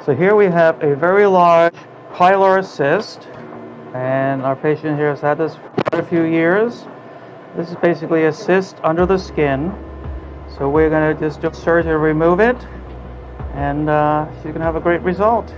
So here we have a very large pilar cyst, and our patient here has had this for a few years. This is basically a cyst under the skin. So we're going to just do surgery to remove it, and she's going to have a great result.